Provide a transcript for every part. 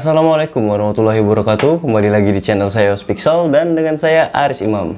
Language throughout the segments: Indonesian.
Assalamualaikum warahmatullahi wabarakatuh. Kembali lagi di channel saya Ospixel dan dengan saya Aris Imam.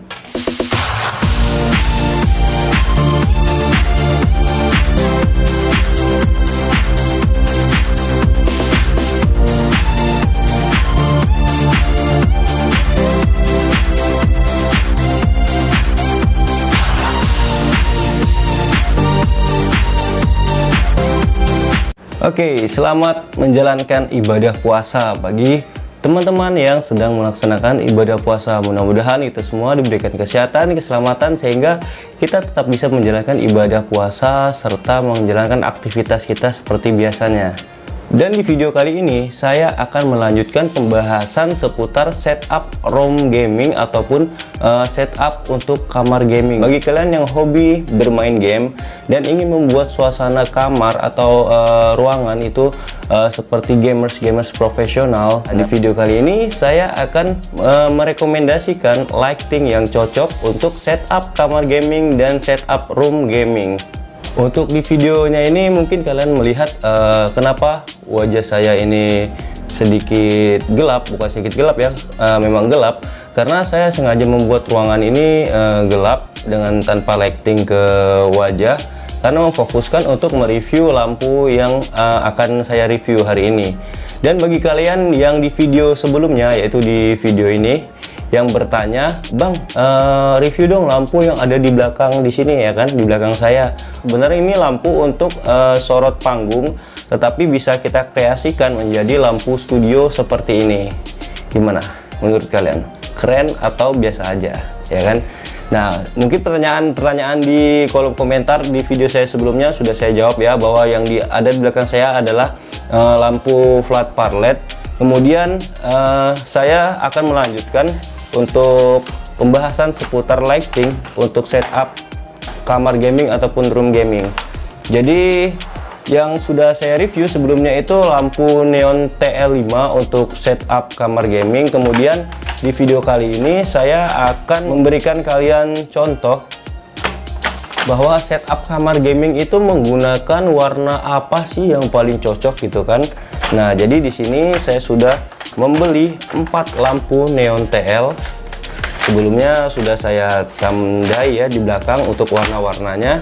Oke, selamat menjalankan ibadah puasa bagi teman-teman yang sedang melaksanakan ibadah puasa. Mudah-mudahan kita semua diberikan kesehatan, keselamatan sehingga kita tetap bisa menjalankan ibadah puasa serta menjalankan aktivitas kita seperti biasanya. Dan di video kali ini saya akan melanjutkan pembahasan seputar setup room gaming ataupun setup untuk kamar gaming. Bagi kalian yang hobi bermain game dan ingin membuat suasana kamar atau ruangan itu seperti gamers profesional, di video kali ini saya akan merekomendasikan lighting yang cocok untuk setup kamar gaming dan setup room gaming. Untuk di videonya ini mungkin kalian melihat kenapa wajah saya ini sedikit gelap, bukan sedikit gelap ya, memang gelap karena saya sengaja membuat ruangan ini gelap dengan tanpa lighting ke wajah karena memfokuskan untuk mereview lampu yang akan saya review hari ini. Dan bagi kalian yang di video sebelumnya, yaitu di video ini, yang bertanya, Bang, review dong lampu yang ada di belakang di sini ya kan, di belakang saya. Sebenarnya ini lampu untuk sorot panggung, tetapi bisa kita kreasikan menjadi lampu studio seperti ini. Gimana menurut kalian? Keren atau biasa aja, ya kan? Nah, mungkin pertanyaan-pertanyaan di kolom komentar di video saya sebelumnya sudah saya jawab ya, bahwa yang ada di belakang saya adalah lampu flat par LED. Kemudian saya akan melanjutkan untuk pembahasan seputar lighting untuk setup kamar gaming ataupun room gaming. Jadi yang sudah saya review sebelumnya itu lampu neon TL5 untuk setup kamar gaming. Kemudian di video kali ini saya akan memberikan kalian contoh bahwa setup kamar gaming itu menggunakan warna apa sih yang paling cocok gitu kan. Nah, jadi di sini saya sudah membeli 4 lampu neon TL. Sebelumnya sudah saya tandai ya di belakang untuk warna-warnanya.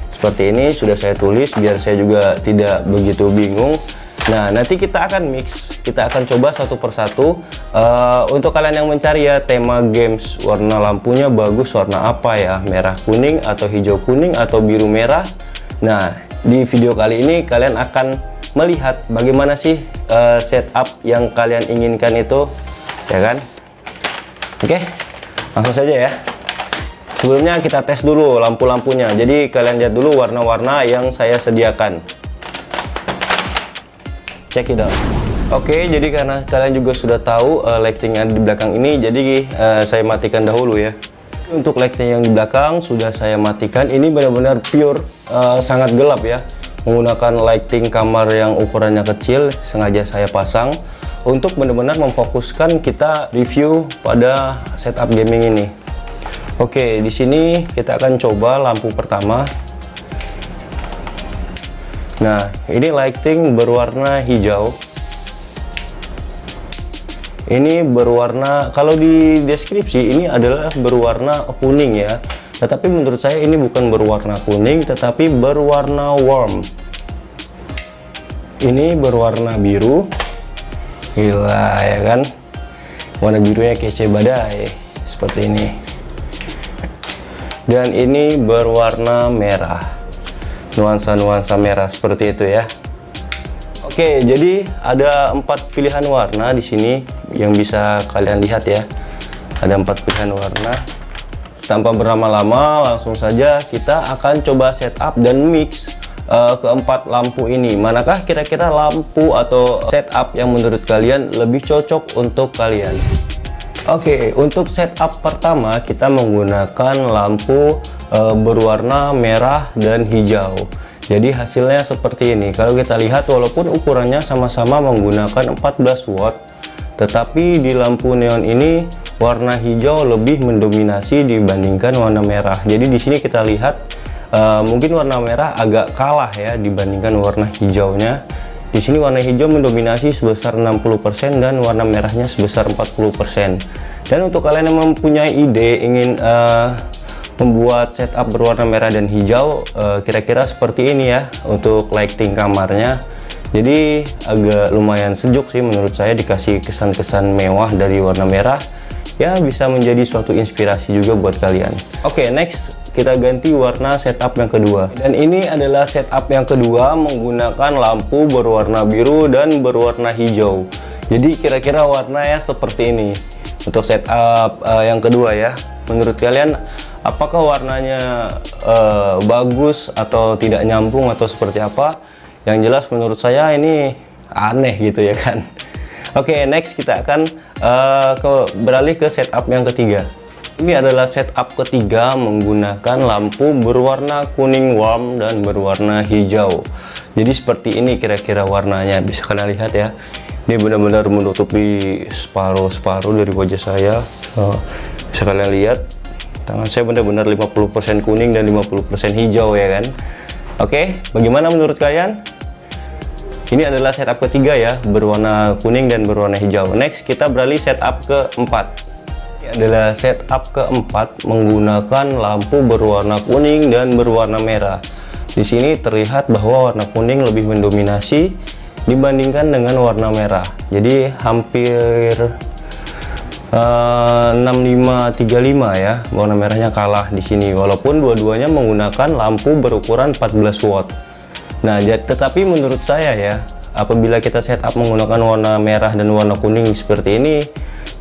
Seperti ini sudah saya tulis biar saya juga tidak begitu bingung. Nah, nanti kita akan mix, kita akan coba satu persatu. Untuk kalian yang mencari ya tema games, warna lampunya bagus warna apa ya, merah kuning atau hijau kuning atau biru merah. Nah, di video kali ini kalian akan melihat bagaimana sih setup yang kalian inginkan itu, ya kan? Oke, langsung saja ya. Sebelumnya kita tes dulu lampu-lampunya. Jadi kalian lihat dulu warna-warna yang saya sediakan. Check it out. Oke, jadi karena kalian juga sudah tahu lighting yang di belakang ini, jadi saya matikan dahulu ya. Untuk lighting yang di belakang sudah saya matikan. Ini benar-benar pure, sangat gelap ya. Menggunakan lighting kamar yang ukurannya kecil, sengaja saya pasang untuk benar-benar memfokuskan kita review pada setup gaming ini. Oke, di sini kita akan coba lampu pertama. Nah, ini lighting berwarna hijau. Ini berwarna, kalau di deskripsi ini adalah berwarna kuning ya. Tetapi menurut saya ini bukan berwarna kuning, tetapi berwarna warm. Ini berwarna biru. Gila ya kan? Warna birunya kece badai. Seperti ini. Dan ini berwarna merah. Nuansa-nuansa merah seperti itu ya. Oke, jadi ada 4 pilihan warna di sini yang bisa kalian lihat ya. Ada 4 pilihan warna. Tanpa berlama-lama, langsung saja kita akan coba setup dan mix keempat lampu ini. Manakah kira-kira lampu atau setup yang menurut kalian lebih cocok untuk kalian? Oke, untuk setup pertama kita menggunakan lampu berwarna merah dan hijau. Jadi hasilnya seperti ini. Kalau kita lihat, walaupun ukurannya sama-sama menggunakan 14 watt, tetapi di lampu neon ini warna hijau lebih mendominasi dibandingkan warna merah. Jadi di sini kita lihat mungkin warna merah agak kalah ya dibandingkan warna hijaunya. Di sini warna hijau mendominasi sebesar 60% dan warna merahnya sebesar 40%. Dan untuk kalian yang mempunyai ide ingin membuat setup berwarna merah dan hijau, kira-kira seperti ini ya untuk lighting kamarnya. Jadi agak lumayan sejuk sih menurut saya, dikasih kesan-kesan mewah dari warna merah. Ya bisa menjadi suatu inspirasi juga buat kalian. Oke, next kita ganti warna setup yang kedua, dan ini adalah setup yang kedua menggunakan lampu berwarna biru dan berwarna hijau. Jadi kira-kira warnanya seperti ini untuk setup yang kedua ya. Menurut kalian apakah warnanya bagus atau tidak nyambung atau seperti apa? Yang jelas menurut saya ini aneh gitu ya kan. Oke, next kita akan beralih ke setup yang ketiga. Ini adalah setup ketiga menggunakan lampu berwarna kuning warm dan berwarna hijau. Jadi seperti ini kira-kira warnanya, bisa kalian lihat ya. Ini benar-benar menutupi separuh-separuh dari wajah saya. Bisa kalian lihat tangan saya benar-benar 50% kuning dan 50% hijau ya kan. Oke, bagaimana menurut kalian? Ini adalah setup ketiga ya, berwarna kuning dan berwarna hijau. Next kita beralih setup keempat. Ini adalah setup keempat menggunakan lampu berwarna kuning dan berwarna merah. Di sini terlihat bahwa warna kuning lebih mendominasi dibandingkan dengan warna merah. Jadi hampir 65-35 ya, warna merahnya kalah di sini. Walaupun dua-duanya menggunakan lampu berukuran 14 watt. Nah, tetapi menurut saya ya, apabila kita setup menggunakan warna merah dan warna kuning seperti ini,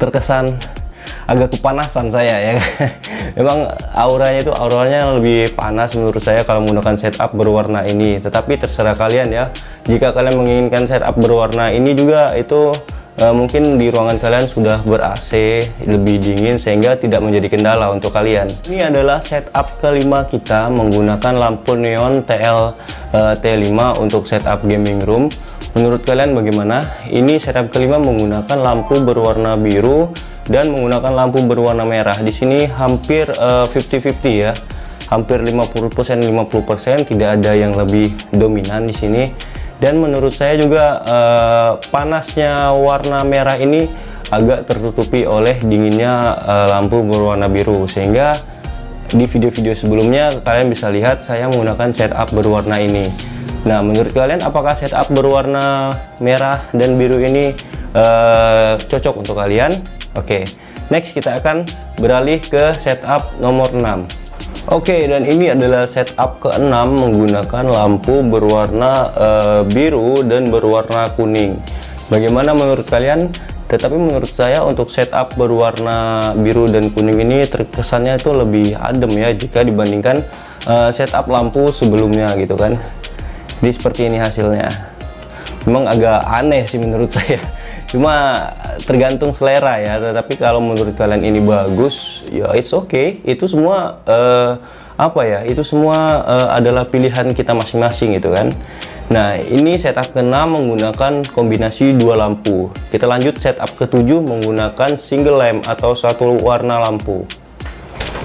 terkesan agak kepanasan saya ya. Memang auranya lebih panas menurut saya kalau menggunakan setup berwarna ini. Tetapi terserah kalian ya. Jika kalian menginginkan setup berwarna ini juga, itu mungkin di ruangan kalian sudah ber-AC, lebih dingin sehingga tidak menjadi kendala untuk kalian. Ini adalah setup kelima kita menggunakan lampu neon T5 untuk setup gaming room. Menurut kalian bagaimana? Ini setup kelima menggunakan lampu berwarna biru dan menggunakan lampu berwarna merah. Di sini hampir 50-50 ya. Hampir 50% 50%, tidak ada yang lebih dominan di sini. Dan menurut saya juga panasnya warna merah ini agak tertutupi oleh dinginnya lampu berwarna biru, sehingga di video-video sebelumnya kalian bisa lihat saya menggunakan setup berwarna ini. Nah, menurut kalian apakah setup berwarna merah dan biru ini cocok untuk kalian? Oke, next kita akan beralih ke setup nomor 6. Oke, dan ini adalah setup ke-6 menggunakan lampu berwarna biru dan berwarna kuning. Bagaimana menurut kalian? Tetapi menurut saya untuk setup berwarna biru dan kuning ini terkesannya itu lebih adem ya jika dibandingkan setup lampu sebelumnya gitu kan. Jadi seperti ini hasilnya. Memang agak aneh sih menurut saya. Cuma tergantung selera ya. Tetapi kalau menurut kalian ini bagus, ya it's okay. Itu semua itu semua adalah pilihan kita masing-masing gitu kan. Nah, ini setup ke-6 menggunakan kombinasi dua lampu. Kita lanjut setup ke-7 menggunakan single lamp atau satu warna lampu.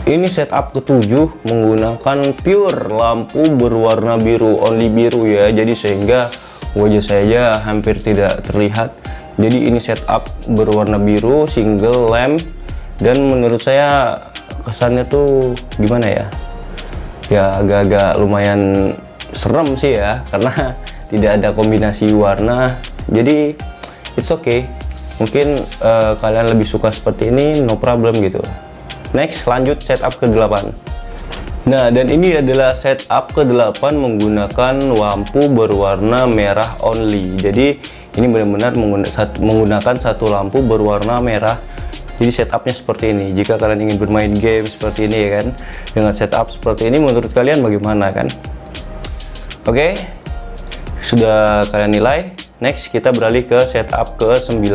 Ini setup ke-7 menggunakan pure lampu berwarna biru, only biru ya. Jadi sehingga wajah saya hampir tidak terlihat. Jadi ini setup berwarna biru, single lamp, dan menurut saya kesannya tuh gimana ya? Ya agak-agak lumayan serem sih ya, karena tidak ada kombinasi warna. Jadi it's okay. Mungkin kalian lebih suka seperti ini, no problem gitu. Next, lanjut setup ke-8. Nah, dan ini adalah setup ke-8 menggunakan lampu berwarna merah only. Jadi ini benar-benar menggunakan satu lampu berwarna merah. Jadi setupnya seperti ini. Jika kalian ingin bermain game seperti ini ya kan, dengan setup seperti ini, menurut kalian bagaimana kan? Oke, sudah kalian nilai. Next kita beralih ke setup ke-9.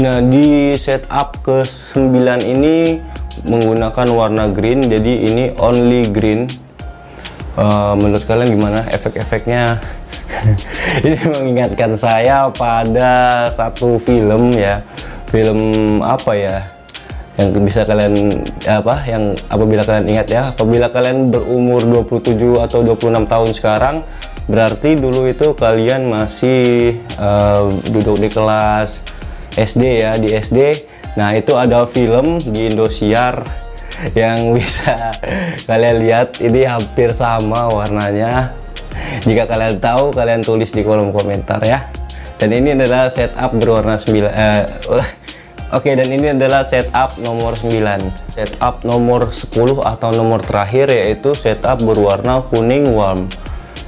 Nah, di setup ke-9 ini menggunakan warna green. Jadi ini only green. Menurut kalian gimana efek-efeknya? Ini mengingatkan saya pada satu film ya, film apa ya, yang bisa kalian apabila kalian ingat ya, apabila kalian berumur 27 atau 26 tahun sekarang, berarti dulu itu kalian masih duduk di kelas SD ya, di SD. Nah, itu ada film di Indosiar yang bisa kalian lihat, ini hampir sama warnanya. Jika kalian tahu, kalian tulis di kolom komentar ya. Dan ini adalah setup berwarna 9. Oke, dan ini adalah setup nomor 9. Setup nomor 10 atau nomor terakhir yaitu setup berwarna kuning warm.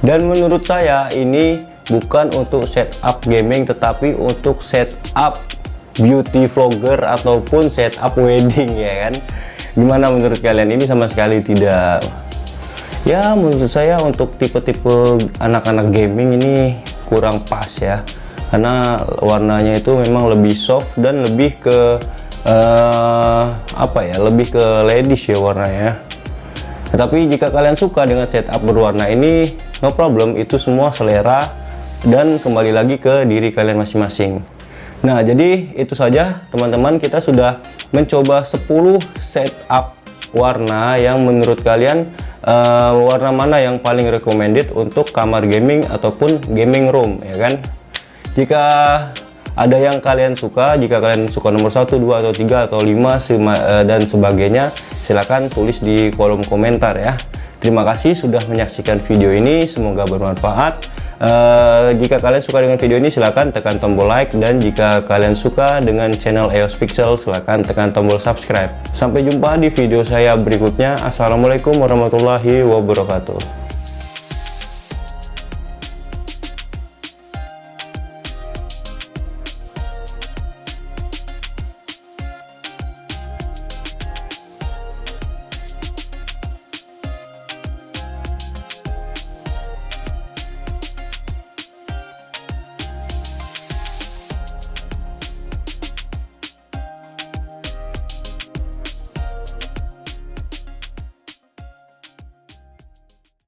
Dan menurut saya ini bukan untuk setup gaming, tetapi untuk setup beauty vlogger ataupun setup wedding ya kan. Gimana menurut kalian? Ini sama sekali tidak, ya menurut saya untuk tipe-tipe anak-anak gaming ini kurang pas ya, karena warnanya itu memang lebih soft dan lebih ke apa ya, lebih ke ladies ya warnanya. Tetapi jika kalian suka dengan setup berwarna ini, no problem, itu semua selera dan kembali lagi ke diri kalian masing-masing. Nah, jadi itu saja teman-teman, kita sudah mencoba 10 setup warna yang menurut kalian warna mana yang paling recommended untuk kamar gaming ataupun gaming room ya kan. Jika ada yang kalian suka, jika kalian suka nomor 1, 2 atau 3 atau 5 dan sebagainya, silahkan tulis di kolom komentar ya. Terima kasih sudah menyaksikan video ini, semoga bermanfaat. Jika kalian suka dengan video ini, silahkan tekan tombol like, dan jika kalian suka dengan channel EOS Pixel, silahkan tekan tombol subscribe. Sampai jumpa di video saya berikutnya. Assalamualaikum warahmatullahi wabarakatuh.